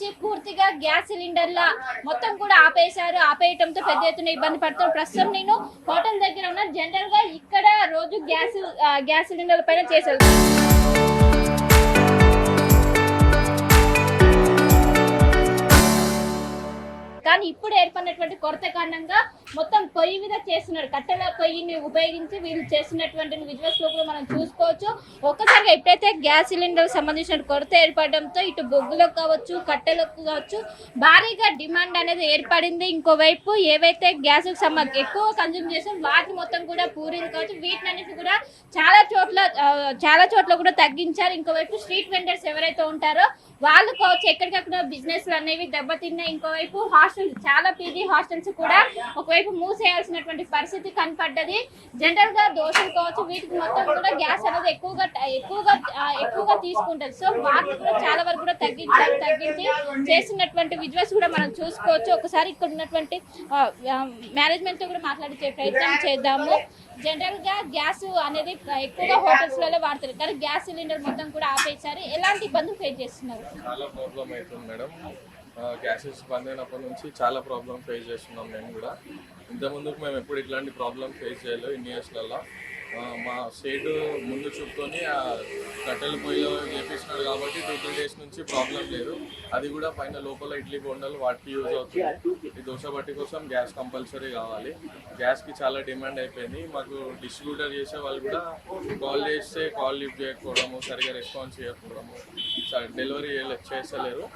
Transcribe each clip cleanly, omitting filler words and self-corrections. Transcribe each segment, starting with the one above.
నుంచి పూర్తిగా గ్యాస్ సిలిండర్ల మొత్తం కూడా ఆపేయటంతో పెద్ద ఎత్తున ఇబ్బంది పడుతున్నారు. ప్రస్తుతం నేను హోటల్ దగ్గర ఉన్న జనరల్ గా ఇక్కడ రోజు గ్యాస్ సిలిండర్ల పైన చేసేది. కానీ ఇప్పుడు ఏర్పడినటువంటి కొరత కారణంగా మొత్తం పొయ్యి మీద చేస్తున్నారు. కట్టెల పొయ్యిని ఉపయోగించి వీళ్ళు చేస్తున్నటువంటి విజువల్స్ లో కూడా మనం చూసుకోవచ్చు. ఒక్కసారిగా ఎప్పుడైతే గ్యాస్ సిలిండర్ సంబంధించిన కొరత ఏర్పడడంతో ఇటు బొగ్గులకు కావచ్చు, కట్టెలకు కావచ్చు భారీగా డిమాండ్ అనేది ఏర్పడింది. ఇంకోవైపు ఏవైతే గ్యాస్ ఎక్కువ కన్జ్యూమ్ చేసాం వాటిని మొత్తం కూడా పూరీలు కావచ్చు వీటినన్నిటి కూడా చాలా చోట్ల కూడా తగ్గించారు. ఇంకోవైపు స్ట్రీట్ వెండర్స్ ఎవరైతే ఉంటారో వాళ్ళు కావచ్చు ఎక్కడికక్కడ బిజినెస్లు అనేవి దెబ్బతిన్నాయి. ఇంకోవైపు చాలా పీజీ హాస్టల్స్ కూడా ఒకవైపు మూసేయాల్సినటువంటి పరిస్థితి కనపడ్డది. జనరల్ గా దోశలు కావచ్చు వీటికి మొత్తం కూడా గ్యాస్ అనేది ఎక్కువగా తీసుకుంటది. సో వాటిని కూడా చాలా వరకు కూడా తగ్గించి చేస్తున్నటువంటి విజువల్స్ కూడా మనం చూసుకోవచ్చు. ఒకసారి ఇక్కడ ఉన్నటువంటి మేనేజ్మెంట్ తో కూడా మాట్లాడే ప్రయత్నం చేద్దాము. జనరల్ గా గ్యాస్ అనేది ఎక్కువగా హోటల్స్ లలో వాడతారు కానీ గ్యాస్ సిలిండర్ మొత్తం కూడా ఆపేశారు. ఎలాంటి ఇబ్బందులు ఫేస్ చేస్తున్నారు? చాలా ప్రాబ్లం అవుతుంది మేడం. గ్యాసెస్ బంద్ అయినప్పటి నుంచి చాలా ప్రాబ్లం ఫేస్ చేస్తున్నాం. మేము కూడా ఇంతకుముందుకు మేము ఎప్పుడు ఇట్లాంటి ప్రాబ్లం ఫేస్ చేయలేదు ఇన్ని ఇయర్స్లలో. మా స్టేట్ ముందు చూపుకొని కట్టెల పొయ్యిలో చేపిస్తున్నారు కాబట్టి 2-3 డేస్ నుంచి ప్రాబ్లం లేదు. అది కూడా పైన లోపల ఇడ్లీ బొండలు వాటికి యూజ్ అవుతుంది. ఈ దోశ బట్టి కోసం గ్యాస్ కంపల్సరీ కావాలి. గ్యాస్కి చాలా డిమాండ్ అయిపోయింది. మాకు డిస్ట్రిబ్యూటర్ చేసే వాళ్ళు కూడా కాల్ చేస్తే కాల్ లిఫ్ట్ చేయకపోవడము, సరిగా రెస్పాన్స్ చేయకపోవడము, డెలివరీ చేస్తలేరు.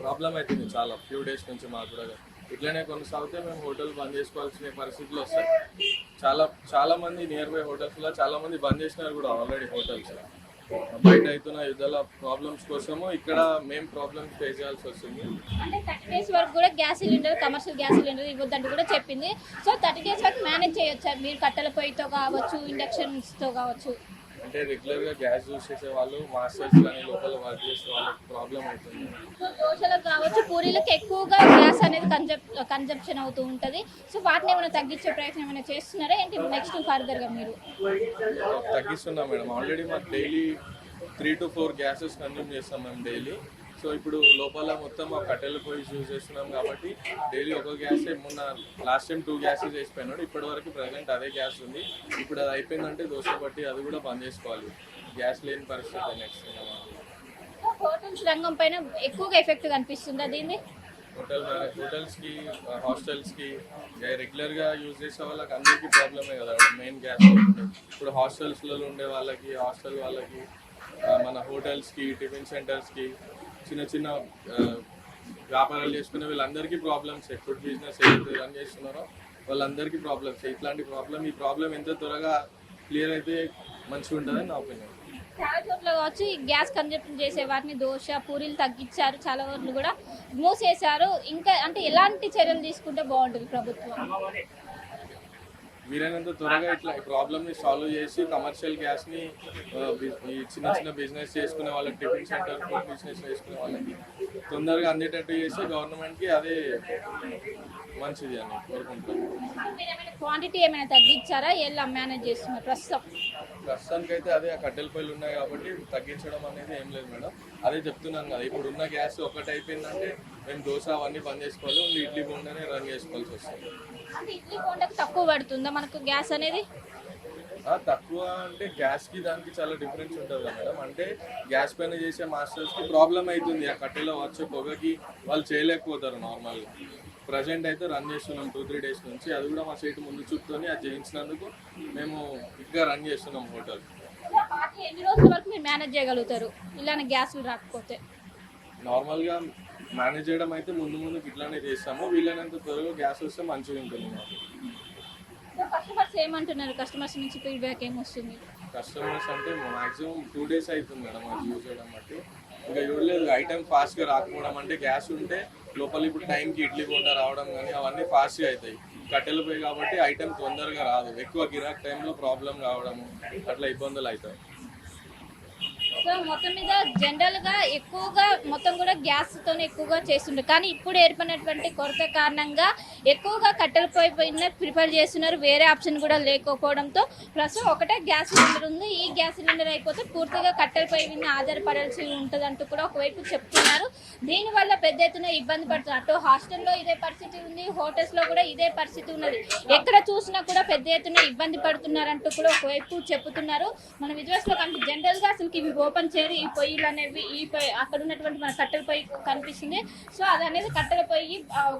ప్రాబ్లం అవుతుంది చాలా ఫ్యూ డేస్ నుంచి. మాకు కూడా ఇట్లనే కొనసాగితే మేము హోటల్ బంద్ చేసుకోవాల్సిన పరిస్థితులు వస్తాయి. చాలా మంది నియర్ బై హోటల్స్లో చాలా మంది బంద్ చేసినారు కూడా ఆల్రెడీ హోటల్స్. బయట అవుతున్న యుద్ధాల ప్రాబ్లమ్స్ కోసము ఇక్కడ మేము ప్రాబ్లమ్స్ ఫేస్ చేయాల్సి వస్తుంది. అంటే 30 డేస్ వరకు కూడా gas cylinder commercial gas cylinder ఇవ్వద్దంటూ కూడా చెప్పింది. సో 30 డేస్ వరకు మేనేజ్ చేయొచ్చా మీరు? కట్టెల పొయ్యితో కావచ్చు, ఇండక్షన్స్తో కావచ్చు. అంటే రెగ్యులర్గా గ్యాస్ యూజ్ చేసే వాళ్ళు, మాస్టర్స్ కానీ లోపల వర్క్ చేసే వాళ్ళకి ప్రాబ్లం అవుతుంది. సో దోశలకు కావచ్చు, పూరీలకు ఎక్కువగా గ్యాస్ అనేది కన్జంప్షన్ అవుతూ ఉంటుంది. సో వాటిని ఏమైనా తగ్గించే ప్రయత్నం ఏమైనా చేస్తున్నారా ఏంటి నెక్స్ట్ ఫర్దర్గా మీరు? తగ్గిస్తున్నాం మేడం. ఆల్రెడీ మాకు డైలీ 3 to 4 గ్యాసెస్ కన్జ్యూమ్ చేస్తాం మేము డైలీ. సో ఇప్పుడు లోపల మొత్తం ఆ కట్టెల పొయ్యి యూజ్ చేస్తున్నాం కాబట్టి డైలీ ఒక గ్యాసే. మొన్న లాస్ట్ టైం 2 గ్యాసెస్ వేసిపోయినాడు. ఇప్పటి వరకు ప్రజెంట్ అదే గ్యాస్ ఉంది. ఇప్పుడు అది అయిపోయిందంటే దోశ బట్టి అది కూడా బంద్ చేసుకోవాలి. గ్యాస్ లేని పరిస్థితి నెక్స్ట్. హోటల్స్ రంగం పైన ఎక్కువగా ఎఫెక్ట్ కనిపిస్తుందా దీన్ని? హోటల్స్కి, హాస్టల్స్కి రెగ్యులర్గా యూజ్ చేసే వాళ్ళకి అందరికీ ప్రాబ్లమే కదా మెయిన్ గ్యాస్. ఇప్పుడు హాస్టల్స్లలో ఉండే వాళ్ళకి, హాస్టల్ వాళ్ళకి, మన హోటల్స్కి, టిఫిన్ సెంటర్స్కి, చిన్న వ్యాపారాలు చేసుకునే వీళ్ళందరికీ ప్రాబ్లమ్స్. ఫుడ్ బిజినెస్ ఏదైతే రన్ చేస్తున్నారో వాళ్ళందరికీ ప్రాబ్లమ్స్. ఈ ప్రాబ్లం ఎంత త్వరగా క్లియర్ అయితే మంచిగా ఉంటుందని నా ఒపీనియన్. చాలా చోట్ల వచ్చి గ్యాస్ కన్జంప్షన్ చేసే వాటిని దోశ, పూరీలు తగ్గించారు. చాలా వరకు కూడా మూసేశారు. ఇంకా అంటే ఎలాంటి చర్యలు తీసుకుంటే బాగుంటుంది ప్రభుత్వం? వీలైనంత త్వరగా ఇట్లా ఈ ప్రాబ్లమ్ని సాల్వ్ చేసి కమర్షియల్ గ్యాస్ని ఈ చిన్న బిజినెస్ చేసుకునే వాళ్ళకి, టిఫిన్ సెంటర్ ఫుడ్ బిజినెస్ చేసుకునే వాళ్ళకి తొందరగా అందేటట్టు చేసి గవర్నమెంట్కి అదే మంచిది అని కోరుకుంటున్నాను. క్వాంటిటీ ఏమైనా తగ్గించారా? ఎలా మేనేజ్ చేస్తున్నారు ప్రస్తుతానికైతే అదే ఆ కట్టెల పొయ్యిలు ఉన్నాయి కాబట్టి తగ్గించడం అనేది ఏం లేదు మేడం. అదే చెప్తున్నాను కదా, ఇప్పుడు ఉన్న గ్యాస్ ఒకటి అయిపోయిందంటే మేము దోశ అవన్నీ బంద్ చేసుకోవాలి. ఓన్లీ ఇడ్లీ బొండనే రన్ చేసుకోవాల్సి వస్తుంది. ఇడ్లీ బొండకు తక్కువ పడుతుందా మనకు గ్యాస్ అనేది? తక్కువ అంటే గ్యాస్కి దానికి చాలా డిఫరెన్స్ ఉంటుంది కదా మేడం. అంటే గ్యాస్ పైన చేసే మాస్టర్స్కి ప్రాబ్లం అవుతుంది. ఆ కట్టెలో వచ్చే పొగకి వాళ్ళు చేయలేకపోతారు నార్మల్గా. ప్రజెంట్ అయితే రన్ చేస్తున్నాం 2-3 డేస్ నుంచి. అది కూడా మా సైట్ ముందు చూపుతోని అది చేయించినందుకు మేము ఇంకా రన్ చేస్తున్నాం హోటల్. ఎన్ని రోజుల వరకు మీరు మేనేజ్ చేయగలుగుతారు ఇలానే గ్యాస్ రాకపోతే? నార్మల్గా మేనేజ్ చేయడం అయితే ముందుకు ఇట్లానే చేస్తాము. వీళ్ళైనంత త్వరగా గ్యాస్ వస్తే మంచిగా ఉంటుంది. కస్టమర్స్ ఏమంటున్నారు? కస్టమర్స్ నుంచి ఫీడ్బ్యాక్ ఏమొస్తుంది? కస్టమర్స్ అంటే మాక్సిమం 2 డేస్ అవుతుంది మేడం అది యూజ్ చేయడం బట్టి. ఇంకా చూడలేదు ఐటమ్ ఫాస్ట్గా రాకపోవడం. అంటే గ్యాస్ ఉంటే లోపల ఇప్పుడు టైంకి ఇడ్లీ బొండ రావడం కానీ అవన్నీ ఫాస్ట్గా అవుతాయి. కట్టెలు పోయి కాబట్టి ఐటమ్ తొందరగా రాదు. ఎక్కువ గిరాక్ టైంలో ప్రాబ్లం రావడము అట్లా ఇబ్బందులు అవుతాయి. సో మొత్తం మీద జనరల్ గా ఎక్కువగా మొత్తం కూడా గ్యాస్ తోనే ఎక్కువగా చేస్తుండే, కానీ ఇప్పుడు ఏర్పడినటువంటి కొరత కారణంగా ఎక్కువగా కట్టెల పొయ్యి పైన ప్రిఫర్ చేస్తున్నారు. వేరే ఆప్షన్ కూడా లేకపోవడంతో ప్రస్తుతం ఒకటే గ్యాస్ సిలిండర్ ఉంది. ఈ గ్యాస్ సిలిండర్ అయిపోతే పూర్తిగా కట్టెల పొయ్యి మీద ఆధారపడాల్సి ఉంటుంది అంటూ కూడా ఒకవైపు చెప్తున్నారు. దీనివల్ల పెద్ద ఎత్తున ఇబ్బంది పడుతున్నారు. అటు హాస్టల్లో ఇదే పరిస్థితి ఉంది, హోటల్స్ లో కూడా ఇదే పరిస్థితి ఉన్నది. ఎక్కడ చూసినా కూడా పెద్ద ఎత్తున ఇబ్బంది పడుతున్నారంటూ కూడా ఒకవైపు చెప్తున్నారు. మన విజువల్స్ లో కనిపి జనరల్ గా అసలు ఇవి ఓపెన్ చేయరు. ఈ పొయ్యిలు అనేవి అక్కడ ఉన్నటువంటి మన కట్టెల పొయ్యి కనిపిస్తుంది. సో అది అనేది కట్టెల పొయ్యి,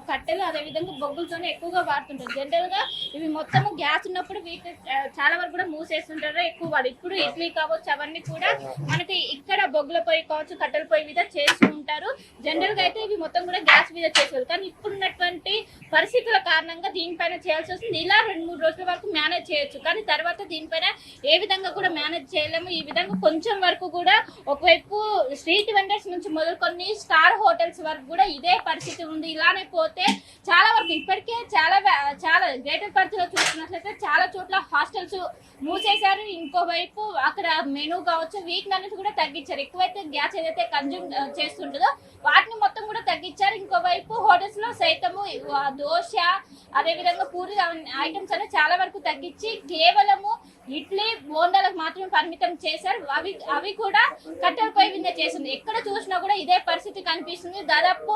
కట్టెలు అదేవిధంగా బొగ్గులతోనే ఎక్కువగా వాడుతుంటారు. జనరల్ గా ఇవి మొత్తము గ్యాస్ ఉన్నప్పుడు వీటి చాలా వరకు కూడా మూసేస్తుంటారు ఎక్కువ వాడు. ఇప్పుడు ఇడ్లీ కావచ్చు అవన్నీ కూడా మనకి ఇక్కడ బొగ్గుల పొయ్యి కావచ్చు కట్టెల పొయ్యి మీద చేస్తూ ఉంటారు. జనరల్ గా అయితే ఇవి మొత్తం కూడా గ్యాస్ మీద చేసేవారు, కానీ ఇప్పుడున్నటువంటి పరిస్థితుల కారణంగా దీనిపైన చేయాల్సి వస్తుంది. ఇలా 2-3 రోజుల వరకు మేనేజ్ చేయొచ్చు, కానీ తర్వాత దీనిపైన ఏ విధంగా కూడా మేనేజ్ చేయలేము. ఈ విధంగా కొంచెం వరకు కూడా ఒకవైపు స్ట్రీట్ వెండర్స్ నుంచి మొదలుకొని స్టార్ హోటల్స్ వరకు కూడా ఇదే పరిస్థితి ఉంది. ఇలానే పోతే చాలా వరకు ఇప్పటికే చాలా గ్రేటర్ పరిధిలో చూసుకున్నట్లయితే చాలా చోట్ల హాస్టల్స్ మూసేశారు. ఇంకోవైపు అక్కడ మెనూ కావచ్చు వీటిని కూడా తగ్గించారు. ఎక్కువైతే గ్యాస్ ఏదైతే కన్జ్యూమ్ చేస్తుంటుందో వాటిని మొత్తం కూడా తగ్గించారు. ఇంకోవైపు హోటల్స్ లో సైతము దోశ అదేవిధంగా పూరి ఐటమ్స్ అనేది చాలా వరకు తగ్గించి కేవలము ఇడ్లీ బోండాలకు మాత్రమే పరిమితం చేశారు. అవి కూడా కట్టెల పొయ్యి మీద చేస్తుంది. ఎక్కడ చూసినా కూడా ఇదే పరిస్థితి కనిపిస్తుంది. దాదాపు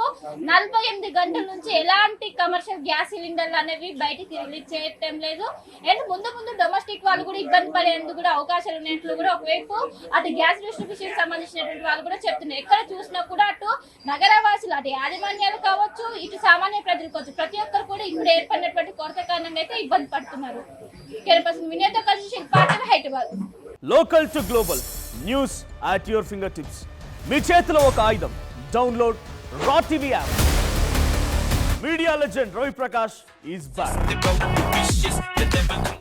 48 గంటల నుంచి ఎలాంటి కమర్షియల్ గ్యాస్ సిలిండర్లు అనేవి బయటికి రిలీజ్ చేయటం లేదు. అండ్ ముందు డొమెస్టిక్ వాళ్ళు కూడా ఇబ్బంది పడేందుకు కూడా అవకాశాలు ఉన్నట్లు కూడా ఒకవైపు అటు గ్యాస్ డిస్ట్రిబ్యూషన్ సంబంధించినటువంటి వాళ్ళు కూడా చెప్తున్నారు. ఎక్కడ చూసినా కూడా అటు నగరవాసులు అటు యాజమాన్యాలు కావచ్చు ఇటు సామాన్య ప్రజలు కావచ్చు ప్రతి ఒక్కరు కూడా ఇప్పుడు ఏర్పడినటువంటి కొరత కారణంగా అయితే ఇబ్బంది పడుతున్నారు. వినయతో కలిసి శిల్పాటి Hyderabad. Local to global news at your fingertips. మీ చేతిలో ఒక ఆయుధం. Download Raw TV app. Media legend Ravi Prakash is back.